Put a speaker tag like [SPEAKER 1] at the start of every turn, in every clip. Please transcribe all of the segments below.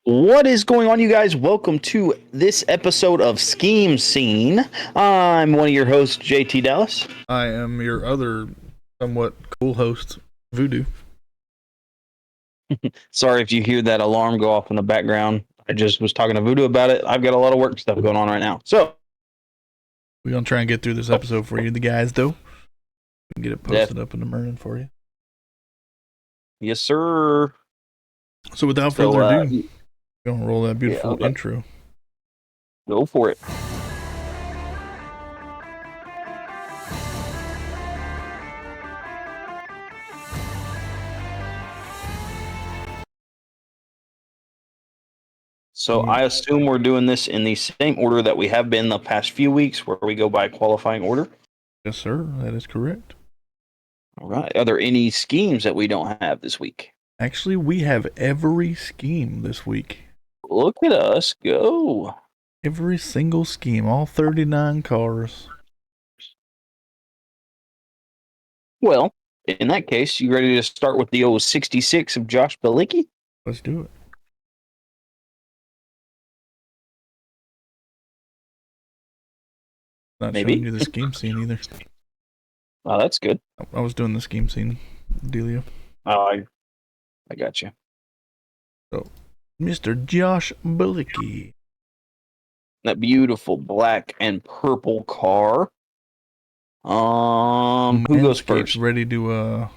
[SPEAKER 1] What is going on, you guys? Welcome to this episode of Scheme Scene. I'm one of your hosts, JT Dallas.
[SPEAKER 2] I am your other somewhat cool host, Voodoo.
[SPEAKER 1] Sorry if you hear that alarm go off in the background. I just was talking to Voodoo about it. I've got a lot of work stuff going on right now. So,
[SPEAKER 2] We're going to try and get through this episode for you, the guys, though. We can get it posted up in the morning for you.
[SPEAKER 1] Yes, sir.
[SPEAKER 2] So, without further ado, we're going to roll that beautiful intro.
[SPEAKER 1] Go for it. So I assume we're doing this in the same order that we have been the past few weeks, where we go by qualifying order.
[SPEAKER 2] Yes, sir. That is correct.
[SPEAKER 1] All right. Are there any schemes that we don't have this week?
[SPEAKER 2] Actually, we have every scheme this week.
[SPEAKER 1] Look at us go.
[SPEAKER 2] Every single scheme, all 39 cars.
[SPEAKER 1] Well, in that case, you ready to start with the old 66 of Josh Bilicki?
[SPEAKER 2] Let's do it. Not showing you the scheme scene either.
[SPEAKER 1] Oh, that's good.
[SPEAKER 2] I was doing the scheme scene dealio.
[SPEAKER 1] Oh, I got you.
[SPEAKER 2] So, Mr. Josh Bilicki.
[SPEAKER 1] That beautiful black and purple car. Who goes first?
[SPEAKER 2] Ready to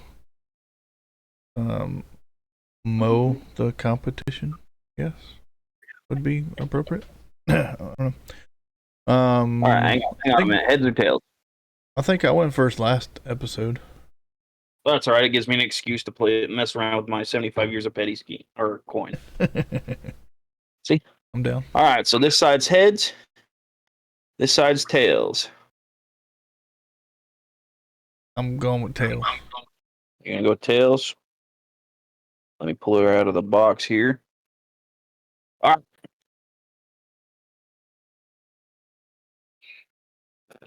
[SPEAKER 2] mow the competition? Yes, would be appropriate. I don't know.
[SPEAKER 1] All right, hang on a minute. Heads or tails?
[SPEAKER 2] I think I went first last episode.
[SPEAKER 1] Well, that's all right. It gives me an excuse to mess around with my 75 years of petty ski or coin. See?
[SPEAKER 2] I'm down.
[SPEAKER 1] All right, so this side's heads. This side's tails.
[SPEAKER 2] I'm going with tails.
[SPEAKER 1] You're going to go tails? Let me pull her out of the box here. All right.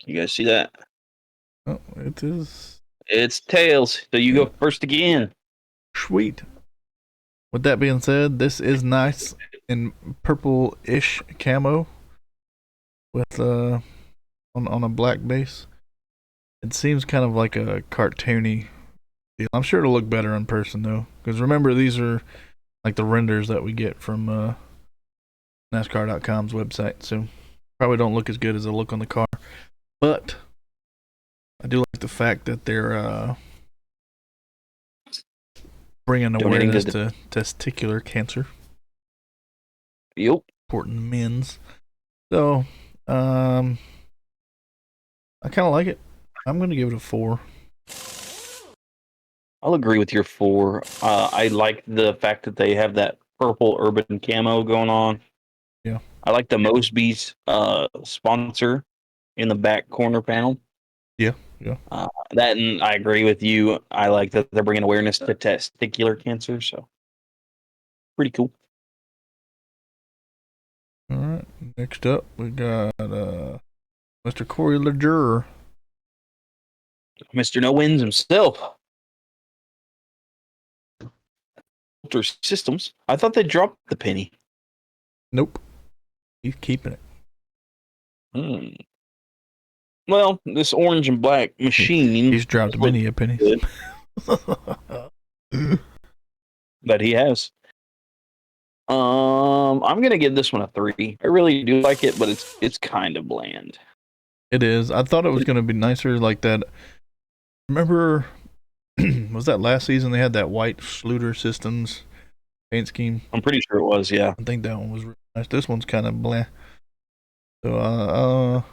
[SPEAKER 1] You guys see that?
[SPEAKER 2] Oh, it is.
[SPEAKER 1] It's tails. So you go first again.
[SPEAKER 2] Sweet. With that being said, this is nice in purple-ish camo with on a black base. It seems kind of like a cartoony deal. I'm sure it'll look better in person though, because remember these are like the renders that we get from NASCAR.com's website, so probably don't look as good as they look on the car. But I do like the fact that they're bringing awareness to testicular cancer.
[SPEAKER 1] Yep.
[SPEAKER 2] Important men's. So, I kind of like it. I'm going to give it a 4.
[SPEAKER 1] I'll agree with your 4. I like the fact that they have that purple urban camo going on.
[SPEAKER 2] Yeah.
[SPEAKER 1] I like the Mosby's sponsor in the back corner panel.
[SPEAKER 2] Yeah.
[SPEAKER 1] That, and I agree with you. I like that they're bringing awareness to testicular cancer. So, pretty cool.
[SPEAKER 2] All right. Next up, we got Mr. Corey LeJure.
[SPEAKER 1] Mr. No Wins himself. Filter Systems. I thought they dropped the penny.
[SPEAKER 2] Nope. He's keeping
[SPEAKER 1] it. Well, this orange and black machine.
[SPEAKER 2] He's dropped many a penny.
[SPEAKER 1] But he has. I'm gonna give this one a 3. I really do like it, but it's kind of bland.
[SPEAKER 2] It is. I thought it was gonna be nicer like that. Remember, was that last season they had that white Schluter Systems paint scheme?
[SPEAKER 1] I'm pretty sure it was, yeah.
[SPEAKER 2] I think that one was really nice. This one's kind of bland. So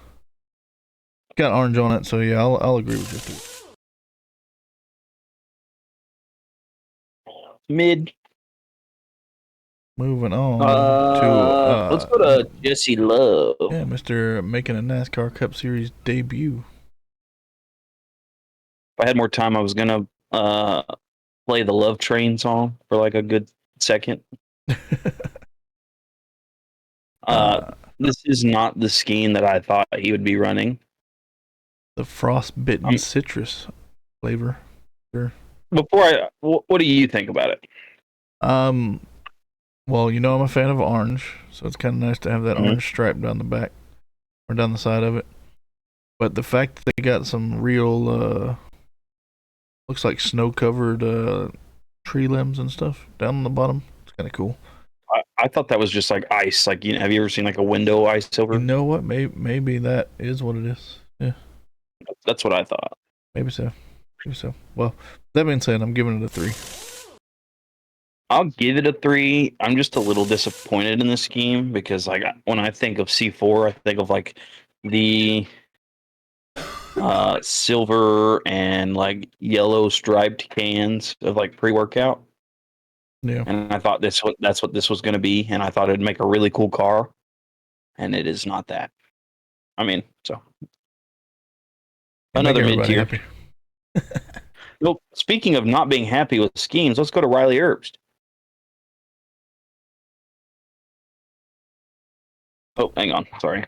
[SPEAKER 2] got orange on it, so yeah, I'll agree with you too.
[SPEAKER 1] Mid.
[SPEAKER 2] Moving on to
[SPEAKER 1] let's go to Jesse Love.
[SPEAKER 2] Yeah, Mr. making a NASCAR Cup Series debut.
[SPEAKER 1] If I had more time, I was gonna play the Love Train song for like a good second. This is not the scheme that I thought he would be running.
[SPEAKER 2] The frostbitten citrus flavor. Sure.
[SPEAKER 1] What do you think about it?
[SPEAKER 2] Well, you know I'm a fan of orange, so it's kind of nice to have that
[SPEAKER 1] Mhm.
[SPEAKER 2] orange stripe down the back or down the side of it. But the fact that they got some real, looks like snow-covered tree limbs and stuff down on the bottom, it's kind of cool.
[SPEAKER 1] I thought that was just like ice. Like, have you ever seen like a window ice
[SPEAKER 2] You
[SPEAKER 1] over?
[SPEAKER 2] know what? Maybe that is what it is. Yeah,
[SPEAKER 1] That's what I thought.
[SPEAKER 2] maybe so. Maybe so. Well, that being said, I'm giving it a 3.
[SPEAKER 1] I'll give it a 3. I'm just a little disappointed in this scheme because, like, when I think of C4, I think of like the silver and like yellow striped cans of like pre-workout,
[SPEAKER 2] Yeah,
[SPEAKER 1] and I thought that's what this was going to be, and I thought it'd make a really cool car, and it is not that. I mean, so
[SPEAKER 2] you make
[SPEAKER 1] another mid
[SPEAKER 2] everybody
[SPEAKER 1] tier.
[SPEAKER 2] happy.
[SPEAKER 1] Well, speaking of not being happy with schemes, let's go to Riley Herbst. Oh, hang on, sorry.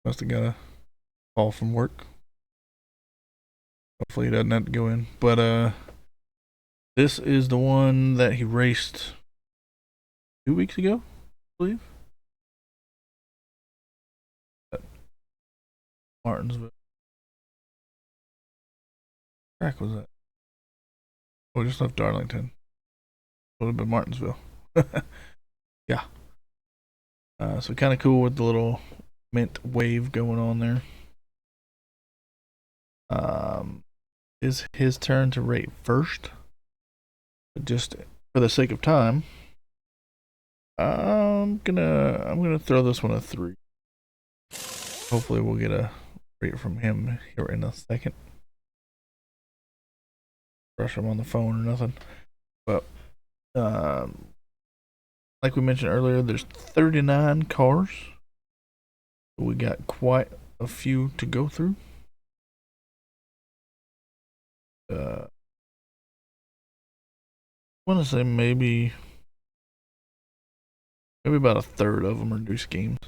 [SPEAKER 2] Must have got a call from work. Hopefully he doesn't have to go in. But this is the one that he raced 2 weeks ago, I believe. At Martinsville. What track was that? Oh, just left Darlington. Would have been Martinsville. Yeah. So kind of cool with the little mint wave going on there. Is his turn to rate first? But just for the sake of time, I'm gonna throw this one a 3. Hopefully we'll get a rate from him here in a second. Rush him on the phone or nothing. But like we mentioned earlier, there's 39 cars. We got quite a few to go through. I want to say maybe about a third of them are new schemes.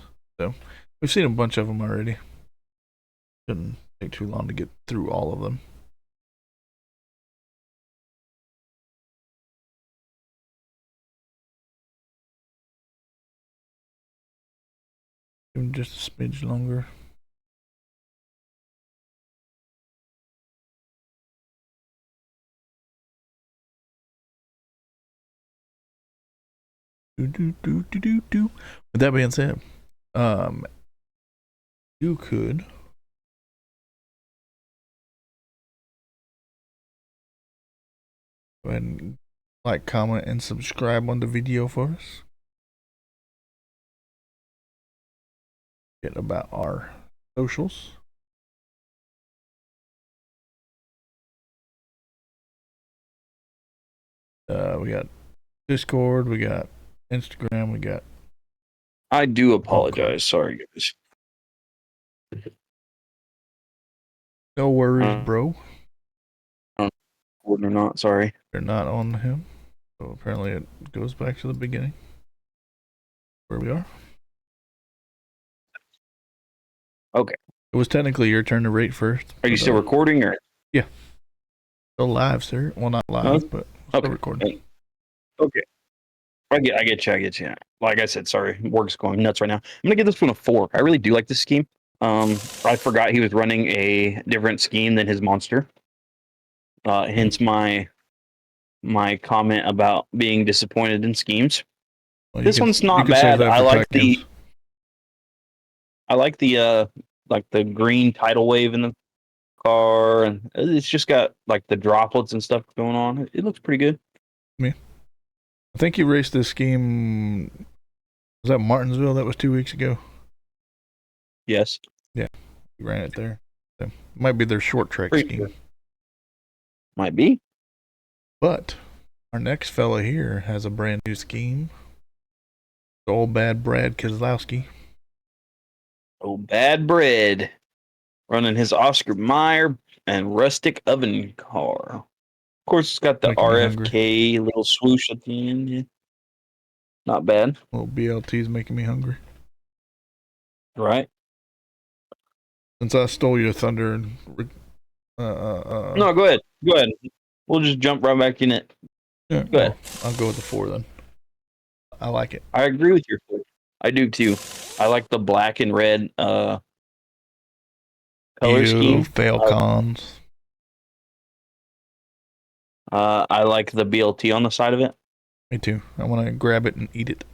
[SPEAKER 2] So we've seen a bunch of them already. Shouldn't take too long to get through all of them. Even just a smidge longer. With that being said, um, you could go ahead and like, comment, and subscribe on the video for us. Get about our socials. We got Discord, we got Instagram, we got.
[SPEAKER 1] I do
[SPEAKER 2] Okay.
[SPEAKER 1] apologize. Sorry, guys.
[SPEAKER 2] No worries,
[SPEAKER 1] I
[SPEAKER 2] bro.
[SPEAKER 1] don't know if it's recording or not. Sorry.
[SPEAKER 2] They're not on him. So apparently it goes back to the beginning where we are.
[SPEAKER 1] Okay.
[SPEAKER 2] It was technically your turn to rate first.
[SPEAKER 1] Are you
[SPEAKER 2] But,
[SPEAKER 1] still recording or?
[SPEAKER 2] yeah, still live, sir. Well, not
[SPEAKER 1] No?
[SPEAKER 2] live, but still
[SPEAKER 1] Okay.
[SPEAKER 2] recording.
[SPEAKER 1] Okay. I get you. Like I said, sorry, work's going nuts right now. I'm gonna give this one a 4. I really do like this scheme. I forgot he was running a different scheme than his monster. Hence my comment about being disappointed in schemes.
[SPEAKER 2] Well,
[SPEAKER 1] This one's
[SPEAKER 2] you
[SPEAKER 1] not
[SPEAKER 2] can save
[SPEAKER 1] bad.
[SPEAKER 2] that for Titans.
[SPEAKER 1] I like the green tidal wave in the car, and it's just got like the droplets and stuff going on. It looks pretty good.
[SPEAKER 2] Me. I think you raced this scheme. Was that Martinsville? That was 2 weeks ago.
[SPEAKER 1] Yes.
[SPEAKER 2] Yeah, you ran it there. So, might be their short track
[SPEAKER 1] Pretty
[SPEAKER 2] scheme.
[SPEAKER 1] sure. Might be.
[SPEAKER 2] But our next fella here has a brand new scheme. The old bad Brad Keselowski.
[SPEAKER 1] Oh, bad bread. Running his Oscar Mayer and rustic oven car. Of course, it's got the
[SPEAKER 2] Making me hungry.
[SPEAKER 1] RFK little swoosh at the end. Yeah. Not bad,
[SPEAKER 2] Little BLT's making me hungry.
[SPEAKER 1] right?
[SPEAKER 2] Since I stole your thunder and
[SPEAKER 1] No, go ahead. Go ahead. We'll just jump right back in it.
[SPEAKER 2] Yeah,
[SPEAKER 1] Go ahead.
[SPEAKER 2] I'll go with the 4 then. I like it.
[SPEAKER 1] I agree with your 4. I do too. I like the black and red color scheme.
[SPEAKER 2] Falcons.
[SPEAKER 1] I like the BLT on the side of it.
[SPEAKER 2] Me too. I want to grab it and eat it.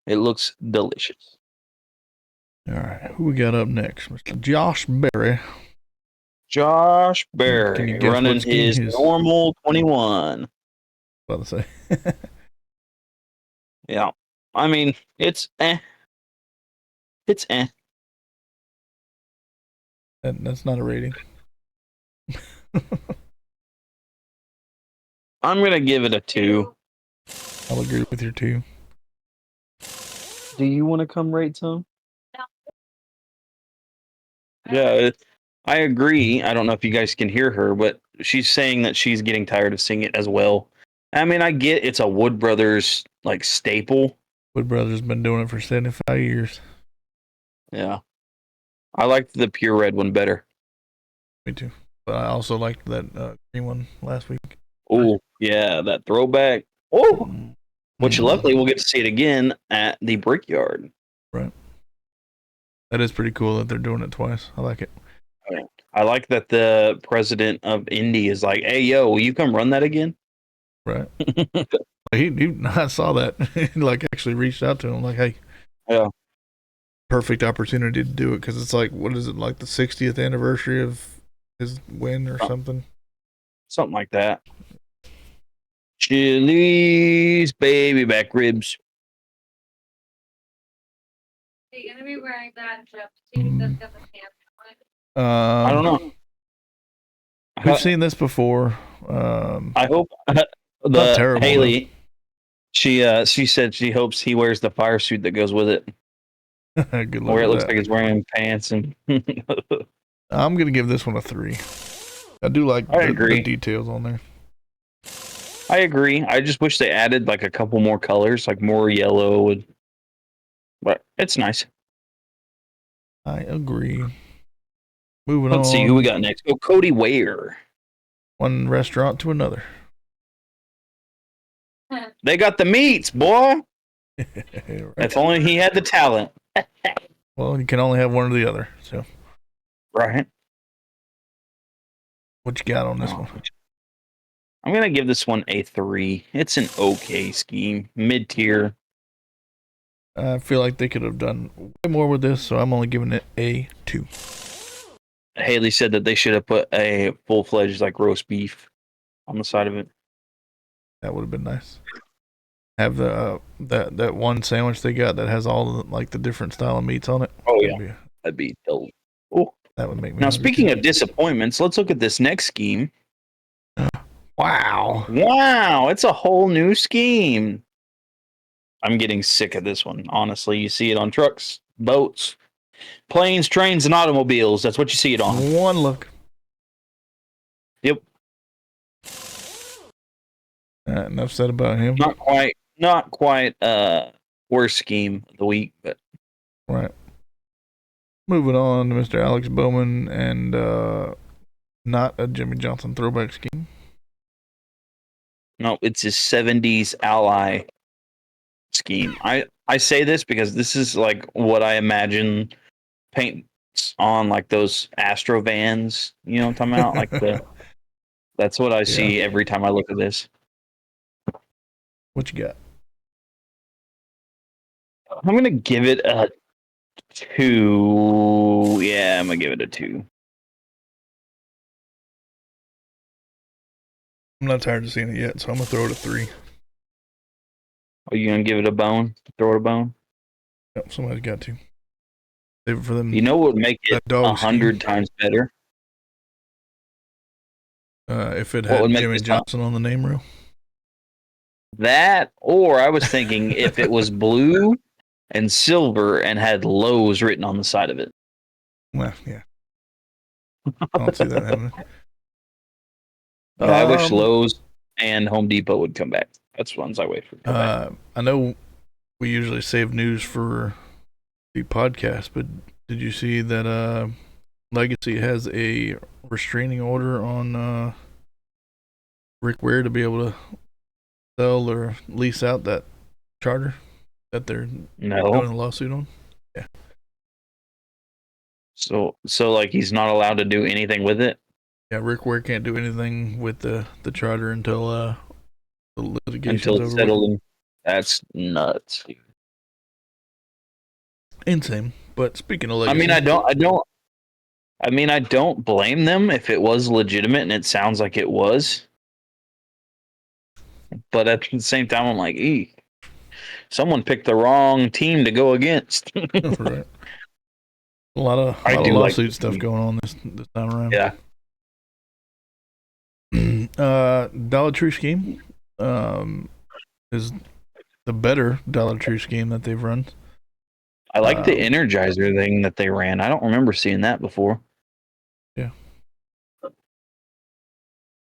[SPEAKER 1] It looks delicious.
[SPEAKER 2] All right, who we got up next? Mr. Josh Berry.
[SPEAKER 1] Josh
[SPEAKER 2] Can you
[SPEAKER 1] Berry
[SPEAKER 2] guess
[SPEAKER 1] running
[SPEAKER 2] what scheme
[SPEAKER 1] his
[SPEAKER 2] his?
[SPEAKER 1] normal 21.
[SPEAKER 2] About to say.
[SPEAKER 1] Yeah. I mean, it's eh. It's eh.
[SPEAKER 2] That's not a rating.
[SPEAKER 1] I'm going to give it a 2.
[SPEAKER 2] I'll agree with your 2.
[SPEAKER 1] Do you want to come rate some? Yeah, I agree. I don't know if you guys can hear her, but she's saying that she's getting tired of seeing it as well. I mean, I get it's a Wood Brothers like staple.
[SPEAKER 2] Wood Brothers been doing it for 75 years.
[SPEAKER 1] Yeah. I liked the pure red one better.
[SPEAKER 2] Me too. But I also liked that green one last week.
[SPEAKER 1] Oh, yeah, that throwback. Oh, which luckily we'll get to see it again at the Brickyard.
[SPEAKER 2] Right. That is pretty cool that they're doing it twice. I like it.
[SPEAKER 1] I like that the president of Indy is like, "Hey, yo, will you come run that again?"
[SPEAKER 2] Right. I saw that. He like actually reached out to him like, "Hey,
[SPEAKER 1] Yeah,
[SPEAKER 2] perfect opportunity to do it because it's like what is it like the 60th anniversary of his win or something?"
[SPEAKER 1] something like that. Chili's baby back ribs.
[SPEAKER 3] Are you gonna be wearing that jumpsuit that's got the pants on it?
[SPEAKER 1] I don't know.
[SPEAKER 2] We've seen this before.
[SPEAKER 1] I hope
[SPEAKER 2] not
[SPEAKER 1] the
[SPEAKER 2] terrible,
[SPEAKER 1] Haley. She said she hopes he wears the fire suit that goes with it,
[SPEAKER 2] Good luck
[SPEAKER 1] where it
[SPEAKER 2] with
[SPEAKER 1] looks
[SPEAKER 2] that.
[SPEAKER 1] like he's wearing pants and.
[SPEAKER 2] I'm gonna give this one a 3. I do like the details on there.
[SPEAKER 1] I agree. I just wish they added like a couple more colors, like more yellow, but it's nice.
[SPEAKER 2] I agree. Moving
[SPEAKER 1] Let's
[SPEAKER 2] on.
[SPEAKER 1] see who we got next. Oh, Cody Ware.
[SPEAKER 2] One restaurant to another.
[SPEAKER 1] They got the meats, boy.
[SPEAKER 2] Right.
[SPEAKER 1] If only he had the talent.
[SPEAKER 2] Well, you can only have one or the other. So,
[SPEAKER 1] Right.
[SPEAKER 2] what you got on this one?
[SPEAKER 1] I'm gonna give this one a 3. It's an okay scheme, mid tier.
[SPEAKER 2] I feel like they could have done way more with this, so I'm only giving it a 2.
[SPEAKER 1] Haley said that they should have put a full fledged like roast beef on the side of it.
[SPEAKER 2] That would have been nice. Have the that one sandwich they got that has all the different style of meats on it.
[SPEAKER 1] Oh yeah, that'd be dope. Oh,
[SPEAKER 2] that would make me.
[SPEAKER 1] Now speaking of disappointments, let's look at this next scheme. Wow, it's a whole new scheme. I'm getting sick of this one. Honestly, you see it on trucks, boats, planes, trains, and automobiles. That's what you see it on.
[SPEAKER 2] One look.
[SPEAKER 1] Yep.
[SPEAKER 2] Enough said about him.
[SPEAKER 1] Not quite worst scheme of the week, but
[SPEAKER 2] right. Moving on to Mr. Alex Bowman and not a Jimmy Johnson throwback scheme.
[SPEAKER 1] No, it's his 70s ally scheme. I say this because this is like what I imagine paints on like those Astro vans, you know what I'm talking about? Like that's what I see every time I look at this.
[SPEAKER 2] What you got?
[SPEAKER 1] I'm gonna give it a 2. Yeah, I'm gonna give it a 2.
[SPEAKER 2] I'm not tired of seeing it yet, so I'm gonna throw it a 3.
[SPEAKER 1] Are you gonna give it a bone? Throw it a bone?
[SPEAKER 2] Yep, somebody's got to. Save it for them.
[SPEAKER 1] You know what would make it 100 times better?
[SPEAKER 2] If it had Jimmy Johnson on the name reel.
[SPEAKER 1] That, or I was thinking if it was blue and silver and had Lowe's written on the side of it.
[SPEAKER 2] Well, yeah. I don't see that happening.
[SPEAKER 1] I wish Lowe's and Home Depot would come back. That's ones I wait for.
[SPEAKER 2] I know we usually save news for the podcast, but did you see that Legacy has a restraining order on Rick Ware to be able to sell or lease out that charter that they're doing
[SPEAKER 1] No.
[SPEAKER 2] a lawsuit on?
[SPEAKER 1] So like he's not allowed to do anything with it
[SPEAKER 2] Yeah, Rick Ware can't do anything with the charter until the litigation's
[SPEAKER 1] until
[SPEAKER 2] over
[SPEAKER 1] it's
[SPEAKER 2] with.
[SPEAKER 1] settled. That's nuts.
[SPEAKER 2] Insane. But speaking of
[SPEAKER 1] I
[SPEAKER 2] legacy,
[SPEAKER 1] mean, I don't blame them if it was legitimate, and it sounds like it was. But at the same time, I'm like, someone picked the wrong team to go against.
[SPEAKER 2] right? A lot of lawsuit stuff going on this time around.
[SPEAKER 1] Yeah.
[SPEAKER 2] Dollar Tree scheme is the better Dollar Tree scheme that they've run.
[SPEAKER 1] I like the Energizer thing that they ran. I don't remember seeing that before.
[SPEAKER 2] Yeah.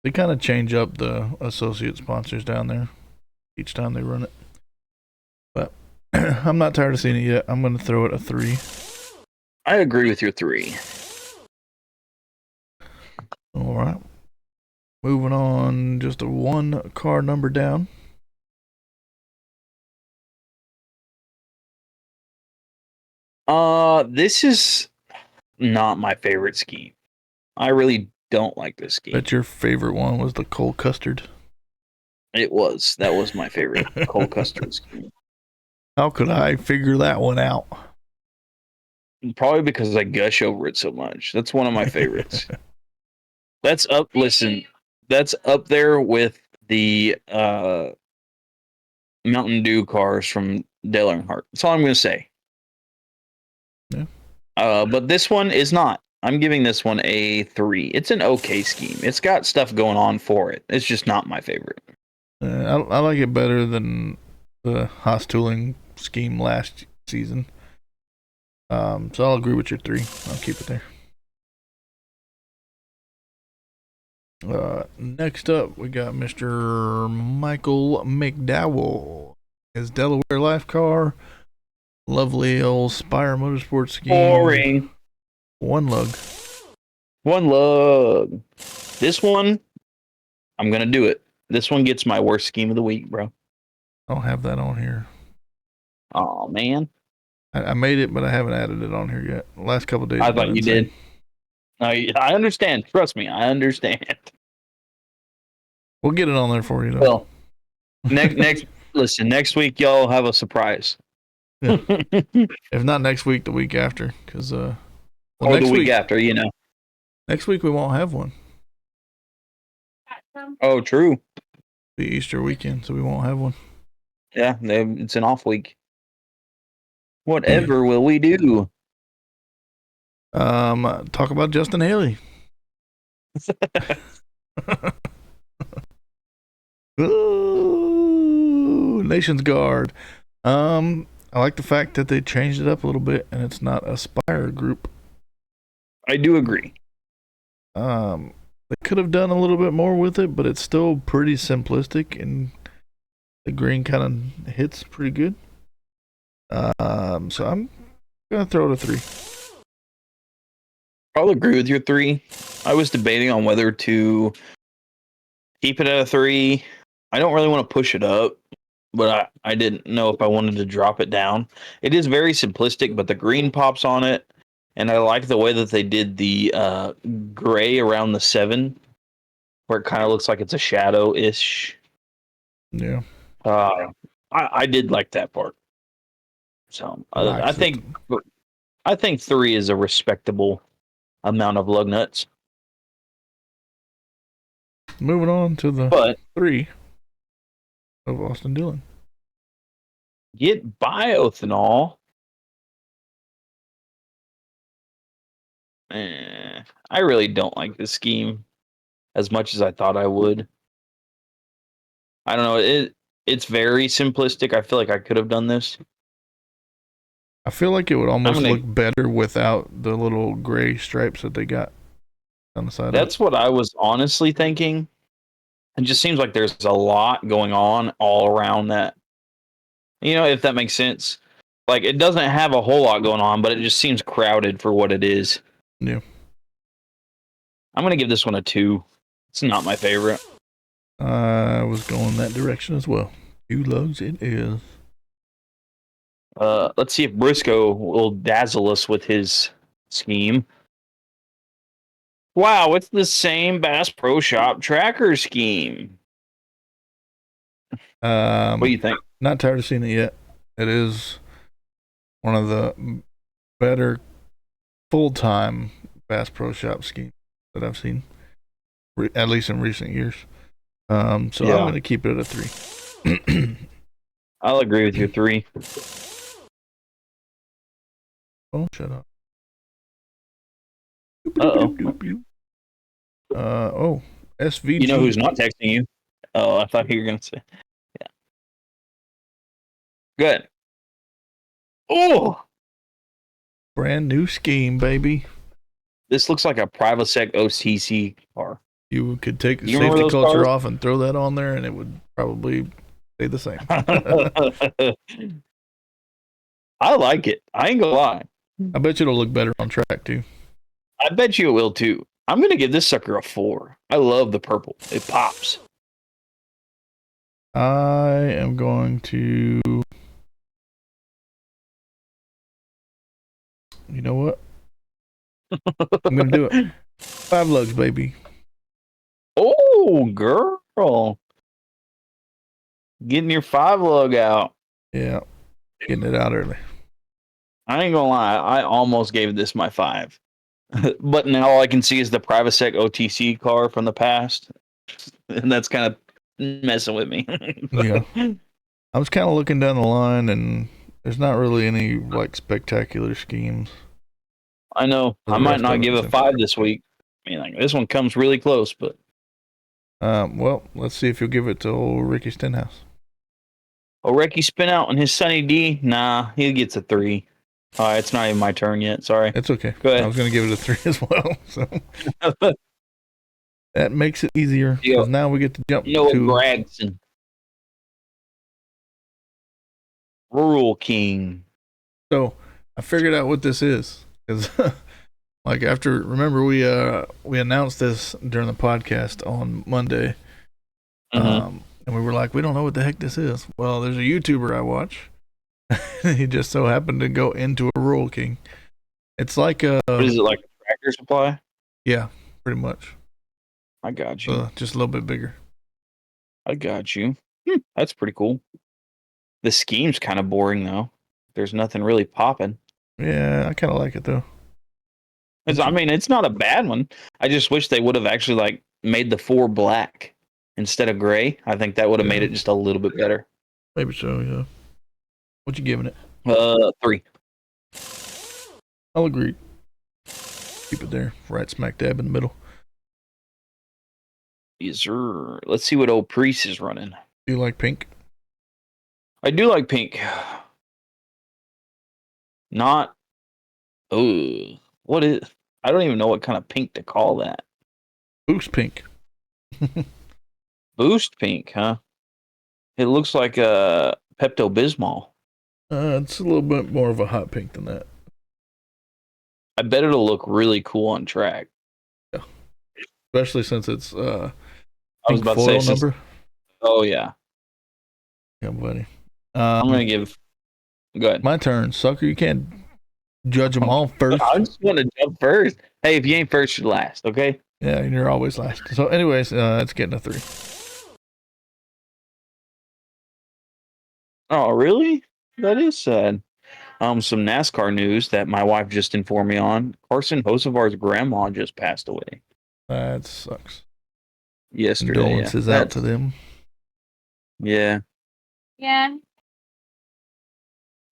[SPEAKER 2] They kind of change up the associate sponsors down there each time they run it. But I'm not tired of seeing it yet. I'm going to throw it a 3.
[SPEAKER 1] I agree with your 3.
[SPEAKER 2] All right. Moving on, just a 1 car number down.
[SPEAKER 1] This is not my favorite scheme. I really don't like this scheme.
[SPEAKER 2] Bet your favorite one was the Cole Custard.
[SPEAKER 1] It was. That was my favorite Cole Custard scheme.
[SPEAKER 2] How could I figure that one out?
[SPEAKER 1] Probably because I gush over it so much. That's one of my favorites. That's up there with the Mountain Dew cars from Dale Earnhardt. That's all I'm going to say.
[SPEAKER 2] Yeah.
[SPEAKER 1] But this one is not. I'm giving this one a 3. It's an okay scheme. It's got stuff going on for it. It's just not my favorite.
[SPEAKER 2] I like it better than the Haas tooling scheme last season. So I'll agree with your 3. I'll keep it there. Next up, we got Mr. Michael McDowell. His Delaware Life car. Lovely old Spire Motorsports scheme.
[SPEAKER 1] Boring.
[SPEAKER 2] One lug.
[SPEAKER 1] This one, I'm going to do it. This one gets my worst scheme of the week, bro.
[SPEAKER 2] I don't have that on here.
[SPEAKER 1] Oh, man.
[SPEAKER 2] I made it, but I haven't added it on here yet. The last couple of days.
[SPEAKER 1] I thought you did. I understand. Trust me, I understand.
[SPEAKER 2] We'll get it on there for you, though.
[SPEAKER 1] Well, next week, y'all have a surprise.
[SPEAKER 2] Yeah. If not next week, the week after. Because,
[SPEAKER 1] or the week after, you know.
[SPEAKER 2] Next week, we won't have one.
[SPEAKER 1] Oh, true.
[SPEAKER 2] The Easter weekend, so we won't have one.
[SPEAKER 1] Yeah, it's an off week. Whatever will we do?
[SPEAKER 2] Talk about Justin Haley. Ooh, Nation's Guard. I like the fact that they changed it up a little bit and it's not a Spire group.
[SPEAKER 1] I do agree.
[SPEAKER 2] They could have done a little bit more with it, but it's still pretty simplistic and the green kind of hits pretty good. So I'm gonna throw it a 3.
[SPEAKER 1] I'll agree with your 3. I was debating on whether to keep it at a 3. I don't really want to push it up, but I didn't know if I wanted to drop it down. It is very simplistic, but the green pops on it, and I like the way that they did the gray around the 7, where it kind of looks like it's a shadow-ish.
[SPEAKER 2] Yeah.
[SPEAKER 1] I did like that part. So I think 3 is a respectable amount of lug nuts.
[SPEAKER 2] Moving on to the 3 of Austin Dillon.
[SPEAKER 1] Get bioethanol. I really don't like this scheme as much as I thought I would. I don't know. It's very simplistic. I feel like I could have done this.
[SPEAKER 2] I feel like it would almost look better without the little gray stripes that they got on the side.
[SPEAKER 1] That's what I was honestly thinking. It just seems like there's a lot going on all around that. You know, if that makes sense. Like, it doesn't have a whole lot going on, but it just seems crowded for what it is.
[SPEAKER 2] Yeah.
[SPEAKER 1] I'm going to give this one a 2. It's not my favorite.
[SPEAKER 2] I was going that direction as well. 2 lugs it is.
[SPEAKER 1] Let's see if Briscoe will dazzle us with his scheme. Wow, it's the same Bass Pro Shop tracker scheme. What do you think?
[SPEAKER 2] Not tired of seeing it yet. It is one of the better full-time Bass Pro Shop schemes that I've seen, at least in recent years. So I'm going to keep it at a 3.
[SPEAKER 1] I'll agree with you. 3.
[SPEAKER 2] Oh, shut up.
[SPEAKER 1] Uh-oh.
[SPEAKER 2] SVG.
[SPEAKER 1] You know who's not texting you? Oh, I thought you were going to say. Yeah. Good. Oh!
[SPEAKER 2] Brand new scheme, baby.
[SPEAKER 1] This looks like a Privatec OTC car.
[SPEAKER 2] You could take the safety culture off and throw that on there, and it would probably stay the same.
[SPEAKER 1] I like it. I ain't gonna lie.
[SPEAKER 2] I bet you it'll look better on track, too.
[SPEAKER 1] I bet you it will, too. I'm going to give this sucker a 4. I love the purple. It pops.
[SPEAKER 2] I am going to... You know what? I'm going to do it. 5 lugs, baby.
[SPEAKER 1] Oh, girl. Getting your 5 lug out.
[SPEAKER 2] Yeah. Getting it out early.
[SPEAKER 1] I ain't gonna lie. I almost gave this my 5. But now all I can see is the Privatec OTC car from the past. And that's kind of messing with me.
[SPEAKER 2] Yeah. I was kind of looking down the line, and there's not really any, like, spectacular schemes.
[SPEAKER 1] I know. I might not give a 5 this week. I mean, like, this one comes really close, but...
[SPEAKER 2] Well, let's see if you'll give it to old Ricky Stenhouse.
[SPEAKER 1] Oh, Ricky spin out on his Sunny D? Nah, he gets a 3. It's not even my turn yet. Sorry.
[SPEAKER 2] It's okay.
[SPEAKER 1] Go ahead.
[SPEAKER 2] I was going to give it a 3 as well. So that makes it easier because now we get to jump to
[SPEAKER 1] Gregson. Rural King.
[SPEAKER 2] So I figured out what this is because, like, remember we announced this during the podcast on Monday, and we were like, we don't know what the heck this is. Well, there's a YouTuber I watch. He just so happened to go into a Rural King. It's like a...
[SPEAKER 1] What is it, like a Tractor Supply?
[SPEAKER 2] Yeah, pretty much.
[SPEAKER 1] I got you.
[SPEAKER 2] Just a little bit bigger.
[SPEAKER 1] I got you. That's pretty cool. The scheme's kind of boring, though. There's nothing really popping.
[SPEAKER 2] Yeah, I kind of like it, though.
[SPEAKER 1] I mean, it's not a bad one. I just wish they would have actually, like, made the 4 black instead of gray. I think that would have made it just a little bit better.
[SPEAKER 2] Maybe so, yeah. What you giving it?
[SPEAKER 1] 3.
[SPEAKER 2] I'll agree. Keep it there, right smack dab in the middle.
[SPEAKER 1] Yes, sir. Let's see what old Priest is running.
[SPEAKER 2] Do you like pink?
[SPEAKER 1] I do like pink. Not. Oh, what is? I don't even know what kind of pink to call that.
[SPEAKER 2] Boost pink.
[SPEAKER 1] Boost pink, huh? It looks like a Pepto-Bismol.
[SPEAKER 2] It's a little bit more of a hot pink than that.
[SPEAKER 1] I bet it'll look really cool on track.
[SPEAKER 2] Yeah, especially since it's
[SPEAKER 1] I was about to say
[SPEAKER 2] number.
[SPEAKER 1] Oh yeah.
[SPEAKER 2] Yeah, buddy.
[SPEAKER 1] I'm gonna give. Go ahead.
[SPEAKER 2] My turn, sucker. You can't judge them all first.
[SPEAKER 1] I just want to jump first. Hey, if you ain't first, you're last. Okay.
[SPEAKER 2] Yeah, and you're always last. So, anyways, it's getting a 3.
[SPEAKER 1] Oh, really? That is sad. Some NASCAR news that my wife just informed me on. Carson Hocevar's grandma just passed away.
[SPEAKER 2] That sucks.
[SPEAKER 1] Yesterday.
[SPEAKER 2] Condolences out to them.
[SPEAKER 1] Yeah.
[SPEAKER 3] Yeah.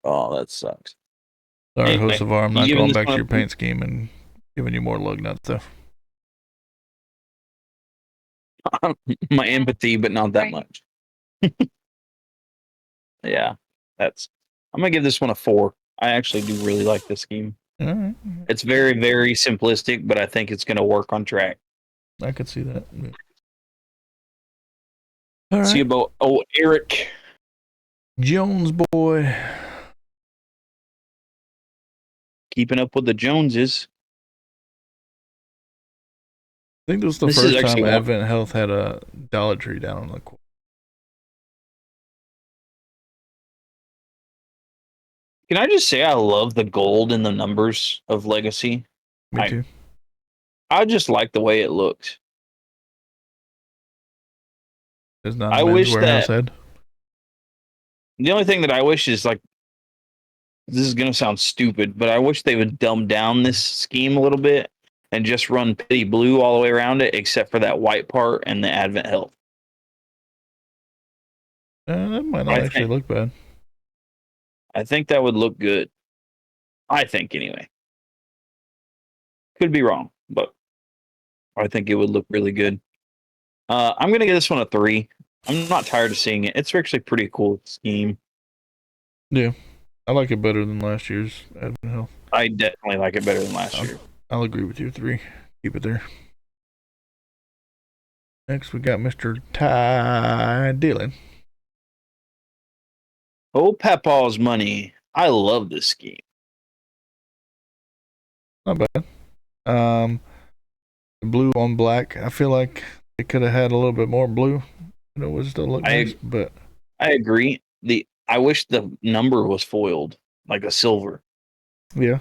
[SPEAKER 1] Oh, that sucks.
[SPEAKER 2] Sorry,
[SPEAKER 1] Hey,
[SPEAKER 2] Hocevar, I'm not going back to
[SPEAKER 1] one
[SPEAKER 2] your paint scheme and giving you more lug nut stuff.
[SPEAKER 1] My empathy, but not that
[SPEAKER 3] Right.
[SPEAKER 1] much. Yeah, I'm gonna give this one a 4. I actually do really like this scheme.
[SPEAKER 2] All right.
[SPEAKER 1] It's very, very simplistic, but I think it's gonna work on track.
[SPEAKER 2] I could see that. All right.
[SPEAKER 1] See about Eric
[SPEAKER 2] Jones boy.
[SPEAKER 1] keeping up with the Joneses.
[SPEAKER 2] I think this was the
[SPEAKER 1] This is
[SPEAKER 2] first time
[SPEAKER 1] actually one-
[SPEAKER 2] Advent Health had a Dollar Tree down on the corner.
[SPEAKER 1] Can I just say I love the gold in the numbers of Legacy?
[SPEAKER 2] Me too.
[SPEAKER 1] I just like the way it looked.
[SPEAKER 2] It's not
[SPEAKER 1] I
[SPEAKER 2] a Men's
[SPEAKER 1] wish
[SPEAKER 2] Warehouse
[SPEAKER 1] that-
[SPEAKER 2] head.
[SPEAKER 1] The only thing that I wish is like, this is gonna sound stupid, but I wish they would dumb down this scheme a little bit and just run petty blue all the way around it, except for that white part and the Advent Health.
[SPEAKER 2] That might not
[SPEAKER 1] I
[SPEAKER 2] actually
[SPEAKER 1] think-
[SPEAKER 2] look bad.
[SPEAKER 1] I think that would look good. I think anyway. Could be wrong, but I think it would look really good. I'm gonna give this one a 3. I'm not tired of seeing it. It's actually pretty cool scheme.
[SPEAKER 2] Yeah, I like it better than last year's Advent Health.
[SPEAKER 1] I definitely like it better than last year.
[SPEAKER 2] I'll agree with you. 3. Keep it there. Next, we got Mr. Ty Dillon.
[SPEAKER 1] Oh, Papaw's money. I love this scheme.
[SPEAKER 2] Not bad. Blue on black. I feel like it could have had a little bit more blue. It would still look nice, but
[SPEAKER 1] I agree. I wish the number was foiled, like a silver.
[SPEAKER 2] yeah.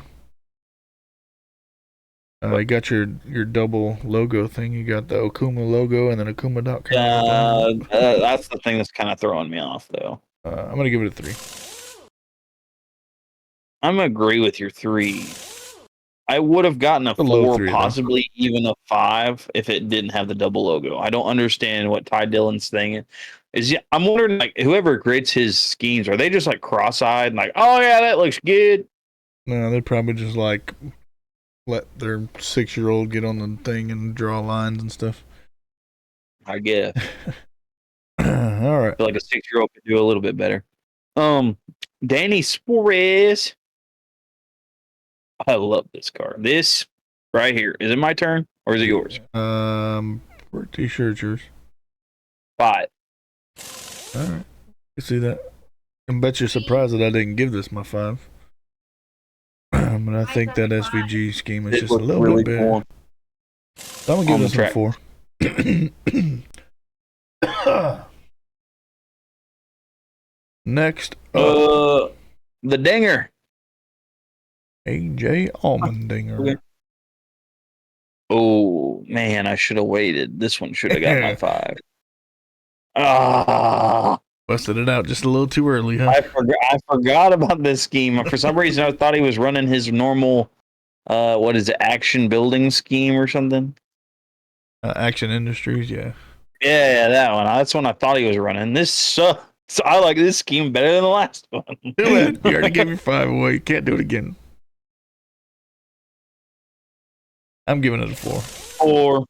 [SPEAKER 2] You got your double logo thing. You got the Okuma logo and then Okuma.com.
[SPEAKER 1] That's the thing that's kind of throwing me off, though.
[SPEAKER 2] I'm gonna give it a 3.
[SPEAKER 1] I'm gonna agree with your 3. I would have gotten a
[SPEAKER 2] low
[SPEAKER 1] 4,
[SPEAKER 2] 3, though.
[SPEAKER 1] possibly even a 5, if it didn't have the double logo. I don't understand what Ty Dillon's thing is. I'm wondering, like, whoever creates his schemes, are they just like cross-eyed, and like, oh yeah, that looks good?
[SPEAKER 2] No, they'd probably just like let their 6-year-old get on the thing and draw lines and stuff.
[SPEAKER 1] I guess.
[SPEAKER 2] All right.
[SPEAKER 1] I feel like a 6-year-old could do a little bit better. Danny Suarez. I love this car. This right here. Is it my turn or is it yours?
[SPEAKER 2] Pretty sure it's yours.
[SPEAKER 1] 5.
[SPEAKER 2] All right. You see that? I bet you're surprised that I didn't give this my 5. But I think that SVG scheme is just a little bit better.
[SPEAKER 1] cool.
[SPEAKER 2] So I'm gonna give this one a 4. Next up,
[SPEAKER 1] The dinger.
[SPEAKER 2] AJ Allmendinger.
[SPEAKER 1] Okay. Oh man, I should have waited. This one should have got my 5. Ah,
[SPEAKER 2] Busted it out just a little too early, huh?
[SPEAKER 1] I forgot about this scheme. For some reason, I thought he was running his normal, what is it, action building scheme or something.
[SPEAKER 2] Action Industries, yeah.
[SPEAKER 1] Yeah, that one. That's one I thought he was running. This sucks. So I like this scheme better than the last one.
[SPEAKER 2] Do it. You already gave your 5 away. You can't do it again. I'm giving it a 4.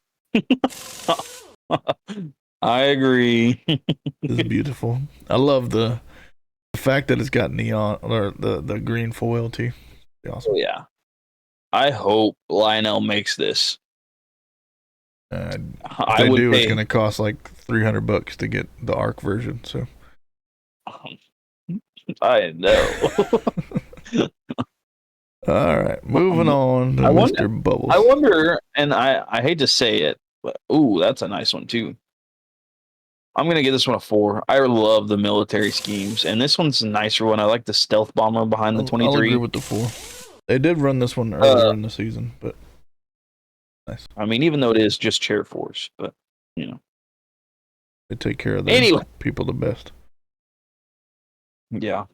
[SPEAKER 1] 4. I agree.
[SPEAKER 2] This is beautiful. I love the fact that it's got neon or the green foil too. Awesome.
[SPEAKER 1] Oh, yeah. I hope Lionel makes this.
[SPEAKER 2] If
[SPEAKER 1] I
[SPEAKER 2] they
[SPEAKER 1] would
[SPEAKER 2] do,
[SPEAKER 1] pay.
[SPEAKER 2] it's gonna cost like $300 to get the ARC version. So
[SPEAKER 1] I know.
[SPEAKER 2] all right, moving on to
[SPEAKER 1] I wonder-
[SPEAKER 2] Mr. Bubbles.
[SPEAKER 1] I wonder, and I hate to say it, but ooh, that's a nice one too. I'm gonna give this one a 4. I love the military schemes, and this one's a nicer one. I like the stealth bomber behind the
[SPEAKER 2] I'll
[SPEAKER 1] 23.
[SPEAKER 2] agree with the 4. They did run this one earlier in the season, but nice.
[SPEAKER 1] I mean, even though it is just chair force, but you know,
[SPEAKER 2] They take care of their
[SPEAKER 1] Anyway.
[SPEAKER 2] people the best.
[SPEAKER 1] yeah.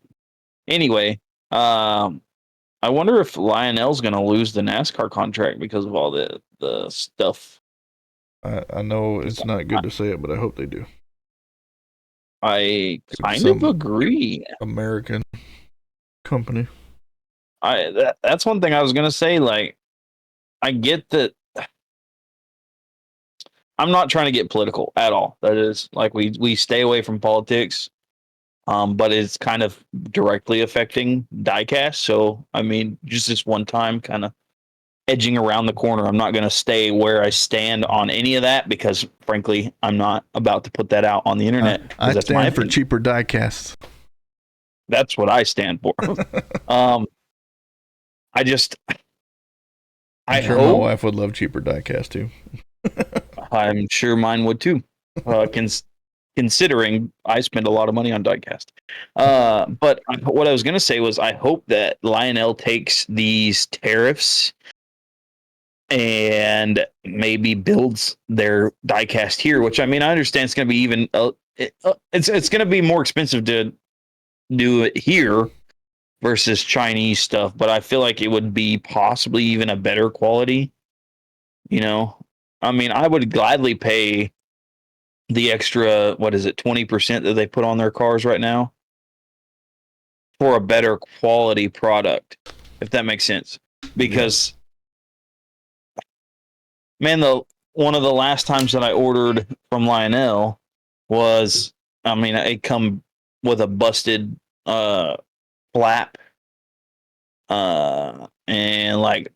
[SPEAKER 1] Anyway, I wonder if Lionel's gonna lose the NASCAR contract because of all the stuff.
[SPEAKER 2] I know it's not good to say it, but I hope they do.
[SPEAKER 1] I kind
[SPEAKER 2] Some-
[SPEAKER 1] of agree.
[SPEAKER 2] American company.
[SPEAKER 1] That's one thing I was gonna say. Like, I get that. I'm not trying to get political at all. That is, like, we stay away from politics, but it's kind of directly affecting diecast. So I mean, just this one time, kind of edging around the corner. I'm not gonna stay where I stand on any of that because, frankly, I'm not about to put that out on the internet. 'cause
[SPEAKER 2] I
[SPEAKER 1] that's my
[SPEAKER 2] stand for
[SPEAKER 1] opinion.
[SPEAKER 2] cheaper diecasts.
[SPEAKER 1] That's what I stand for. I just, I
[SPEAKER 2] I'm sure my
[SPEAKER 1] hope
[SPEAKER 2] wife would love cheaper diecast too.
[SPEAKER 1] I'm sure mine would too. Considering I spend a lot of money on diecast. But what I was gonna say was I hope that Lionel takes these tariffs and maybe builds their diecast here. Which I mean, I understand it's gonna be even. It's gonna be more expensive to do it here versus Chinese stuff, but I feel like it would be possibly even a better quality. You know, I mean, I would gladly pay the extra, what is it, 20% that they put on their cars right now for a better quality product, if that makes sense. Because, man, the one of the last times that I ordered from Lionel was, I mean, it come with a busted flap, and like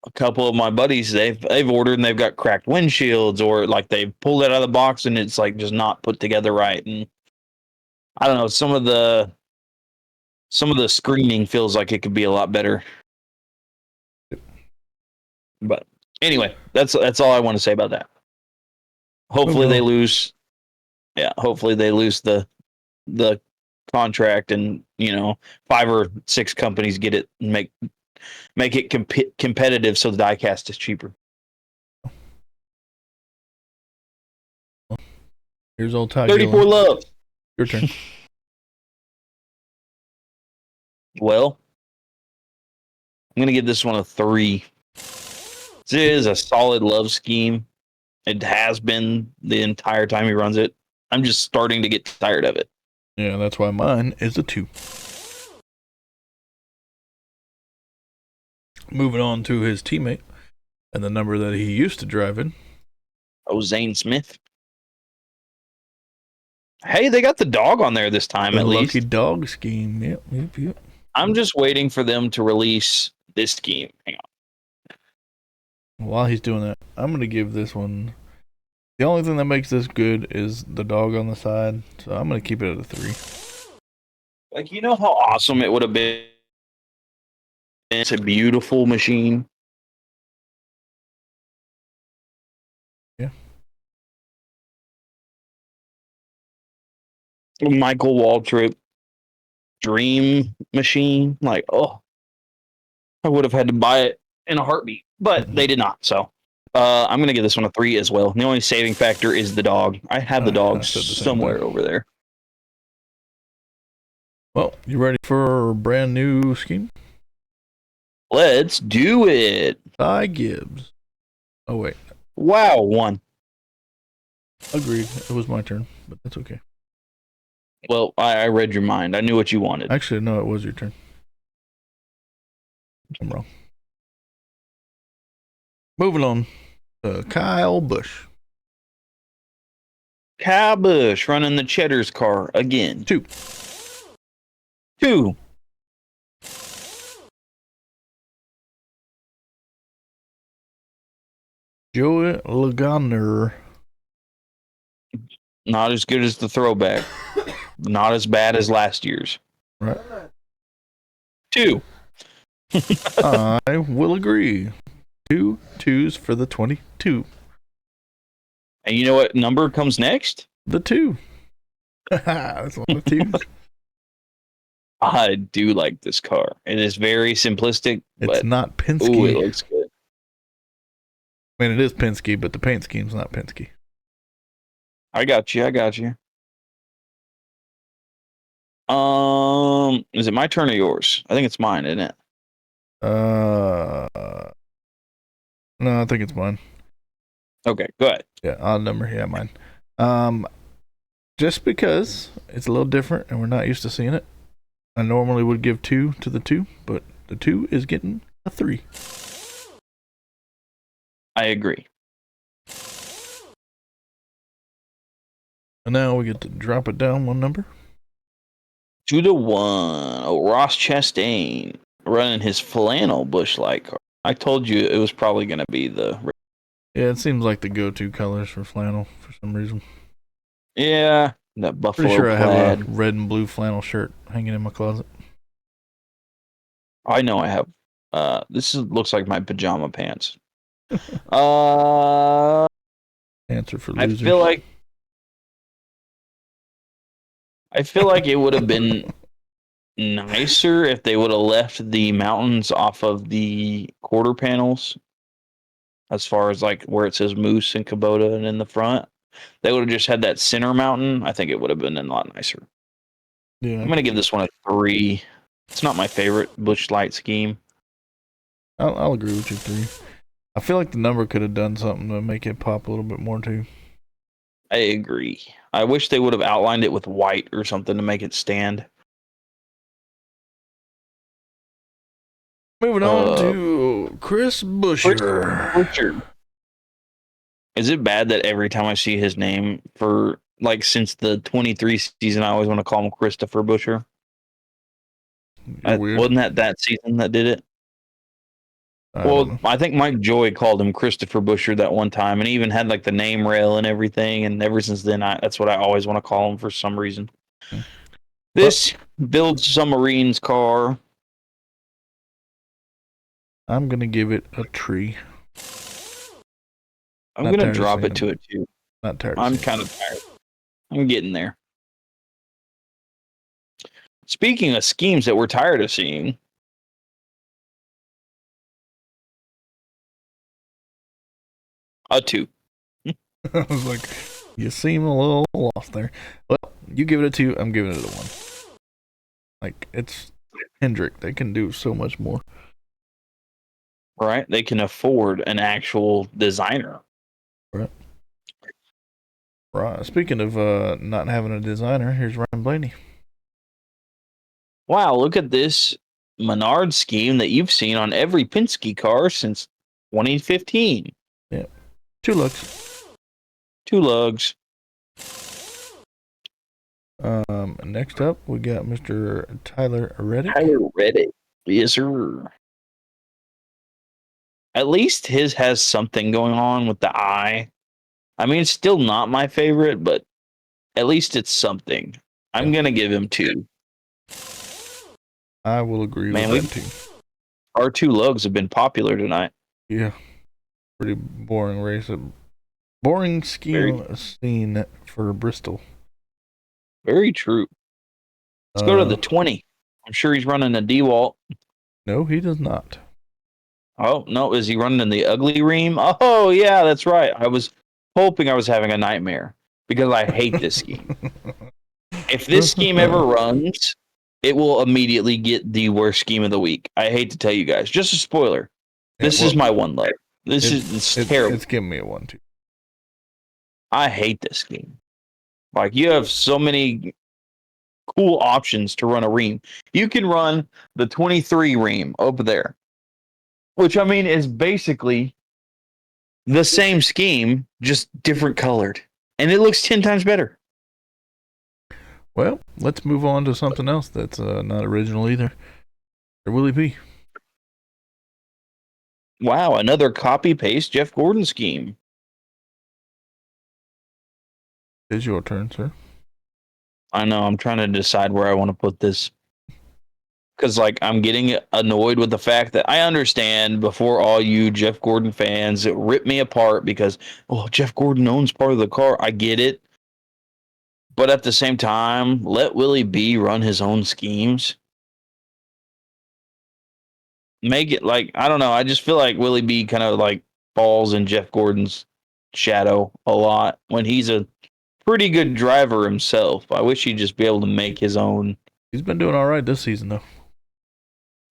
[SPEAKER 1] a couple of my buddies they've ordered and they've got cracked windshields, or like they've pulled it out of the box and it's like just not put together right. And I don't know, some of the screening feels like it could be a lot better. But anyway, that's all I want to say about that. Hopefully they lose. Yeah, hopefully they lose the contract, and 5 or 6 companies get it and make it competitive so the diecast is cheaper.
[SPEAKER 2] Here's old Ty
[SPEAKER 1] 34
[SPEAKER 2] Gillen.
[SPEAKER 1] love.
[SPEAKER 2] Your turn.
[SPEAKER 1] Well, I'm gonna give this one a 3. It is a solid love scheme. It has been the entire time he runs it. I'm just starting to get tired of it.
[SPEAKER 2] Yeah, that's why mine is a 2. Moving on to his teammate and the number that he used to drive in.
[SPEAKER 1] Oh, Zane Smith. Hey, they got the dog on there this time,
[SPEAKER 2] The
[SPEAKER 1] at least.
[SPEAKER 2] lucky dog scheme. Yep.
[SPEAKER 1] I'm just waiting for them to release this scheme. Hang on.
[SPEAKER 2] While he's doing that, I'm going to give this one. The only thing that makes this good is the dog on the side. So I'm going to keep it at a 3.
[SPEAKER 1] Like, you know how awesome it would have been? It's a beautiful machine.
[SPEAKER 2] Yeah.
[SPEAKER 1] Michael Waltrip dream machine. Like, oh, I would have had to buy it in a heartbeat, but they did not. So I'm going to give this one a 3 as well. The only saving factor is the dog. I have the dog somewhere over there.
[SPEAKER 2] Well, you ready for a brand new scheme?
[SPEAKER 1] Let's do it.
[SPEAKER 2] Ty Gibbs. Oh, wait.
[SPEAKER 1] Wow, 1.
[SPEAKER 2] Agreed. It was my turn, but that's okay.
[SPEAKER 1] Well, I read your mind. I knew what you wanted.
[SPEAKER 2] Actually, no, it was your turn. I'm wrong. Moving on. Kyle Busch.
[SPEAKER 1] Kyle Busch running the Cheddar's car again.
[SPEAKER 2] 2. Joey Logano.
[SPEAKER 1] Not as good as the throwback. Not as bad as last year's.
[SPEAKER 2] Right.
[SPEAKER 1] 2.
[SPEAKER 2] I will agree. 2 2s for the 22.
[SPEAKER 1] And you know what number comes next?
[SPEAKER 2] The 2. That's one of 2s.
[SPEAKER 1] I do like this car. It is very simplistic.
[SPEAKER 2] It's not Penske.
[SPEAKER 1] Ooh, it looks good.
[SPEAKER 2] I mean, it is Penske, but the paint scheme's not Penske.
[SPEAKER 1] I got you. Is it my turn or yours? I think it's mine, isn't it?
[SPEAKER 2] No, I think it's mine.
[SPEAKER 1] Okay, go ahead.
[SPEAKER 2] Yeah, odd number. Yeah, mine. Just because it's a little different and we're not used to seeing it, I normally would give 2 to the 2, but the 2 is getting a 3.
[SPEAKER 1] I agree.
[SPEAKER 2] And now we get to drop it down one number.
[SPEAKER 1] 2 to 1. Oh, Ross Chastain running his flannel Busch Light car. I told you it was probably going to be the...
[SPEAKER 2] Yeah, it seems like the go-to colors for flannel for some reason.
[SPEAKER 1] Yeah, that buffalo
[SPEAKER 2] Pretty sure I
[SPEAKER 1] plaid.
[SPEAKER 2] have a red and blue flannel shirt hanging in my closet.
[SPEAKER 1] I know I have. Looks like my pajama pants.
[SPEAKER 2] Answer for
[SPEAKER 1] I
[SPEAKER 2] losers.
[SPEAKER 1] feel like it would have been nicer if they would have left the mountains off of the quarter panels, as far as like where it says Moose and Kubota and in the front. They would have just had that center mountain. I think it would have been a lot nicer.
[SPEAKER 2] Yeah,
[SPEAKER 1] I'm gonna give this one a 3. It's not my favorite Busch Light scheme.
[SPEAKER 2] I'll agree with you 3. I feel like the number could have done something to make it pop a little bit more too.
[SPEAKER 1] I agree. I wish they would have outlined it with white or something to make it stand.
[SPEAKER 2] Moving on to Chris Buescher.
[SPEAKER 1] Richard. Is it bad that every time I see his name for like since the 23 season, I always want to call him Christopher Buescher?
[SPEAKER 2] Weird.
[SPEAKER 1] Wasn't that season that did it? I think Mike Joy called him Christopher Buescher that one time, and he even had like the name rail and everything. And ever since then, that's what I always want to call him for some reason. This builds submarines car.
[SPEAKER 2] I'm gonna give it a 3.
[SPEAKER 1] I'm gonna drop it to a 2.
[SPEAKER 2] Not tired.
[SPEAKER 1] I'm kind of tired. I'm getting there. Speaking of schemes that we're tired of seeing, a 2.
[SPEAKER 2] I was like, you seem a little off there. Well, you give it a 2. I'm giving it a 1. Like, it's Hendrick. They can do so much more.
[SPEAKER 1] Right? They can afford an actual designer.
[SPEAKER 2] Right. Speaking of not having a designer, here's Ryan Blaney.
[SPEAKER 1] Wow, look at this Menard scheme that you've seen on every Penske car since 2015.
[SPEAKER 2] Yeah. 2 lugs.
[SPEAKER 1] 2 lugs.
[SPEAKER 2] Next up, we got Mr. Tyler Reddick.
[SPEAKER 1] Tyler Reddick. Yes, sir. At least his has something going on with the eye. I mean, it's still not my favorite, but at least it's something. I'm going to give him 2.
[SPEAKER 2] I will agree with that too.
[SPEAKER 1] Our 2 lugs have been popular tonight.
[SPEAKER 2] Yeah. Pretty boring race. Boring scheme scene for Bristol.
[SPEAKER 1] Very true. Let's go to the 20. I'm sure he's running a DeWalt.
[SPEAKER 2] No, he does not.
[SPEAKER 1] Oh, no. Is he running in the ugly ream? Oh, yeah, that's right. I was hoping I was having a nightmare because I hate this scheme. If this scheme ever runs, it will immediately get the worst scheme of the week. I hate to tell you guys. Just a spoiler. This is my 1 lug. It's terrible.
[SPEAKER 2] It's giving me a 1 too.
[SPEAKER 1] I hate this scheme. Like, you have so many cool options to run a ream. You can run the 23 ream over there, which I mean is basically the same scheme, just different colored. And it looks 10 times better.
[SPEAKER 2] Well, let's move on to something else that's not original either. Willie P.
[SPEAKER 1] Wow, another copy-paste Jeff Gordon scheme.
[SPEAKER 2] It's your turn, sir.
[SPEAKER 1] I know, I'm trying to decide where I want to put this. Because, like, I'm getting annoyed with the fact that I understand before all you Jeff Gordon fans rip me apart because, oh, Jeff Gordon owns part of the car. I get it. But at the same time, let Willie B run his own schemes. Make it like, I don't know. I just feel like Willie B kind of like falls in Jeff Gordon's shadow a lot when he's a pretty good driver himself. I wish he'd just be able to make his own.
[SPEAKER 2] He's been doing all right this season, though.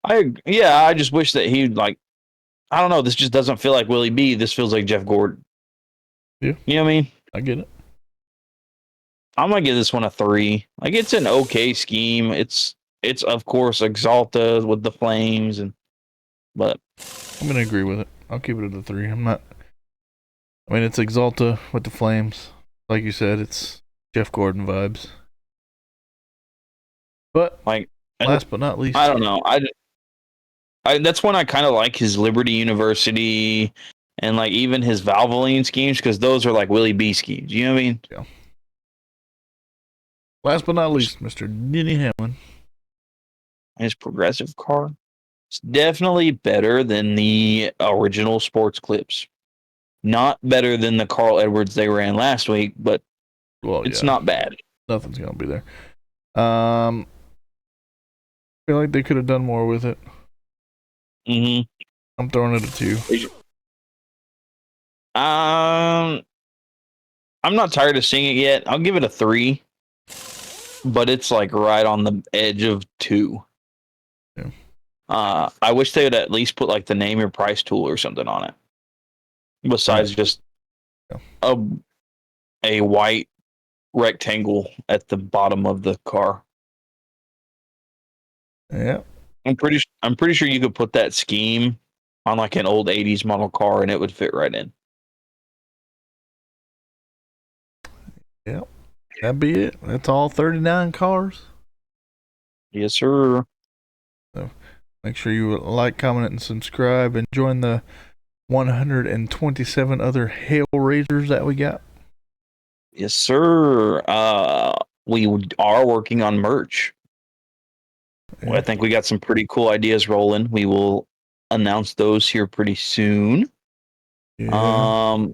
[SPEAKER 1] I just wish that he'd like, I don't know. This just doesn't feel like Willie B. This feels like Jeff Gordon.
[SPEAKER 2] Yeah.
[SPEAKER 1] You know what I mean?
[SPEAKER 2] I get it.
[SPEAKER 1] I'm going to give this one a 3. Like, it's an okay scheme. It's of course Exalta with the flames but
[SPEAKER 2] I'm going to agree with it. I'll keep it at the 3. I mean, it's Exalta with the flames. Like you said, it's Jeff Gordon vibes. But
[SPEAKER 1] like,
[SPEAKER 2] last but not least,
[SPEAKER 1] I don't know. That's when I kind of like his Liberty University and like even his Valvoline schemes because those are like Willie B schemes. You know what I mean?
[SPEAKER 2] Yeah. Last but not least, Mr. Denny Hamlin.
[SPEAKER 1] His progressive car. It's definitely better than the original sports clips. Not better than the Carl Edwards they ran last week, but
[SPEAKER 2] Well,
[SPEAKER 1] it's
[SPEAKER 2] yeah,
[SPEAKER 1] not bad.
[SPEAKER 2] nothing's gonna be there. I feel like they could have done more with it.
[SPEAKER 1] Mm-hmm.
[SPEAKER 2] I'm throwing it a 2.
[SPEAKER 1] I'm not tired of seeing it yet. I'll give it a 3, but it's like right on the edge of 2.
[SPEAKER 2] Yeah.
[SPEAKER 1] I wish they would at least put like the name your price tool or something on it, besides just
[SPEAKER 2] Yeah.
[SPEAKER 1] a white rectangle at the bottom of the car.
[SPEAKER 2] Yeah.
[SPEAKER 1] I'm pretty sure you could put that scheme on like an old 80s model car and it would fit right in.
[SPEAKER 2] Yeah. That'd be it. That's all 39 cars.
[SPEAKER 1] Yes, sir.
[SPEAKER 2] So make sure you like, comment, and subscribe, and join the 127 other Hellraisers that we got.
[SPEAKER 1] Yes, sir. We are working on merch.
[SPEAKER 2] Yeah.
[SPEAKER 1] I think we got some pretty cool ideas rolling. We will announce those here pretty soon.
[SPEAKER 2] Yeah.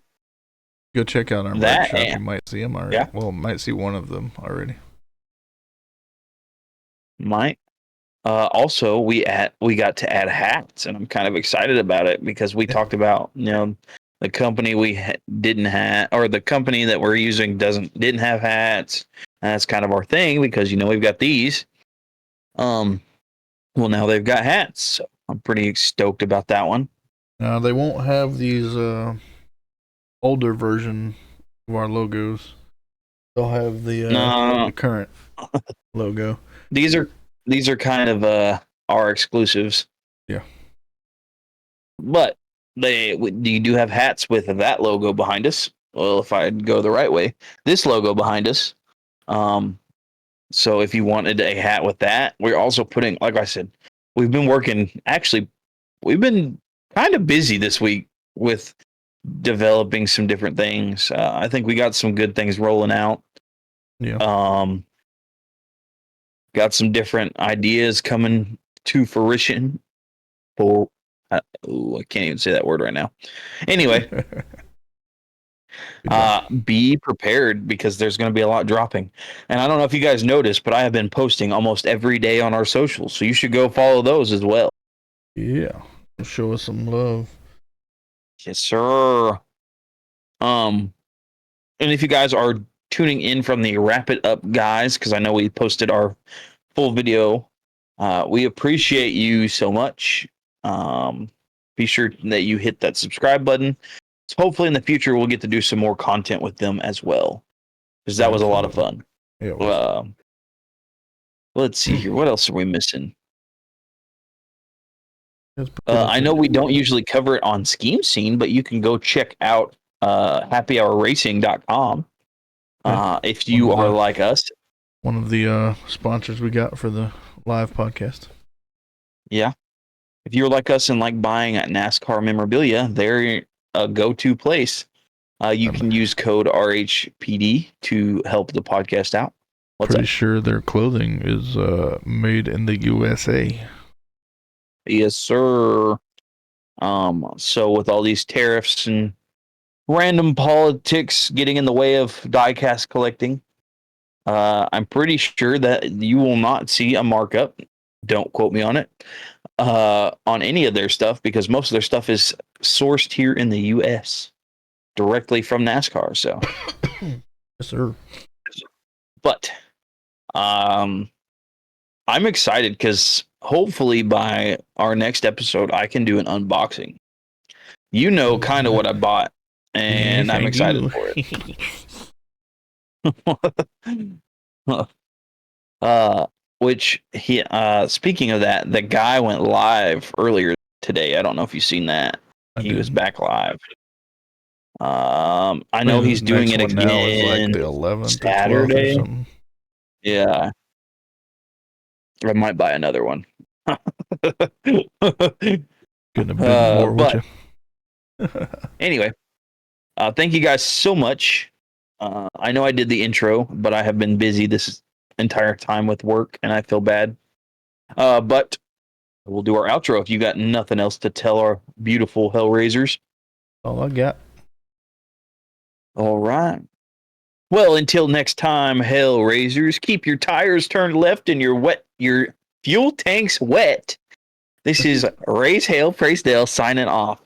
[SPEAKER 2] Go check out our merch
[SPEAKER 1] that
[SPEAKER 2] shop.
[SPEAKER 1] and-
[SPEAKER 2] You might see them already.
[SPEAKER 1] Yeah.
[SPEAKER 2] Well, might see one of them already.
[SPEAKER 1] Might. Also, we got to add hats, and I'm kind of excited about it because we talked about the company we didn't have, or the company that we're using didn't have hats. And that's kind of our thing because we've got these. Well, now they've got hats, so I'm pretty stoked about that one.
[SPEAKER 2] Now they won't have these older version of our logos. They'll have the current logo.
[SPEAKER 1] These are kind of our exclusives.
[SPEAKER 2] Yeah.
[SPEAKER 1] But you do have hats with that logo behind us. Well, if I go the right way, this logo behind us. So if you wanted a hat with that, we're also putting, like I said, we've been kind of busy this week with developing some different things. I think we got some good things rolling out.
[SPEAKER 2] Yeah.
[SPEAKER 1] Got some different ideas coming to fruition. I can't even say that word right now. Anyway, be prepared because there's going to be a lot dropping. And I don't know if you guys noticed, but I have been posting almost every day on our socials, so you should go follow those as well.
[SPEAKER 2] Yeah. Show us some love.
[SPEAKER 1] Yes, sir. And if you guys are tuning in from the Wrap It Up guys, because I know we posted our full video, we appreciate you so much. Be sure that you hit that subscribe button. So hopefully in the future we'll get to do some more content with them as well, because that was a lot of fun.
[SPEAKER 2] Yeah.
[SPEAKER 1] Let's see here. What else are we missing? I know we don't usually cover it on Scheme Scene, but you can go check out happyhourracing.com if you are like us.
[SPEAKER 2] One of the sponsors we got for the live podcast.
[SPEAKER 1] Yeah. If you're like us and like buying at NASCAR memorabilia, they're a go-to place. You can use code RHPD to help the podcast out.
[SPEAKER 2] Pretty sure their clothing is made in the USA.
[SPEAKER 1] Yes, sir. So with all these tariffs and random politics getting in the way of diecast collecting, I'm pretty sure that you will not see a markup. Don't quote me on it. On any of their stuff, because most of their stuff is sourced here in the US directly from NASCAR. So
[SPEAKER 2] Yes, sir.
[SPEAKER 1] But I'm excited because hopefully by our next episode I can do an unboxing. Kind of what I bought, and
[SPEAKER 2] Yes,
[SPEAKER 1] I'm
[SPEAKER 2] I
[SPEAKER 1] excited
[SPEAKER 2] do.
[SPEAKER 1] for it. Speaking of that, the guy went live earlier today. I don't know if you've seen that. He was back live. I know he's doing it again
[SPEAKER 2] now is like the 11th
[SPEAKER 1] Saturday.
[SPEAKER 2] or 12th or something.
[SPEAKER 1] Yeah. I might buy another one.
[SPEAKER 2] Getting a bit more, would you?
[SPEAKER 1] Anyway, thank you guys so much. I know I did the intro, but I have been busy this entire time with work, and I feel bad. But we'll do our outro if you got nothing else to tell our beautiful Hellraisers.
[SPEAKER 2] All I got.
[SPEAKER 1] All right. Well, until next time, Hellraisers, keep your tires turned left and your fuel tanks wet. This is Raise Hail, Praise Dale signing off.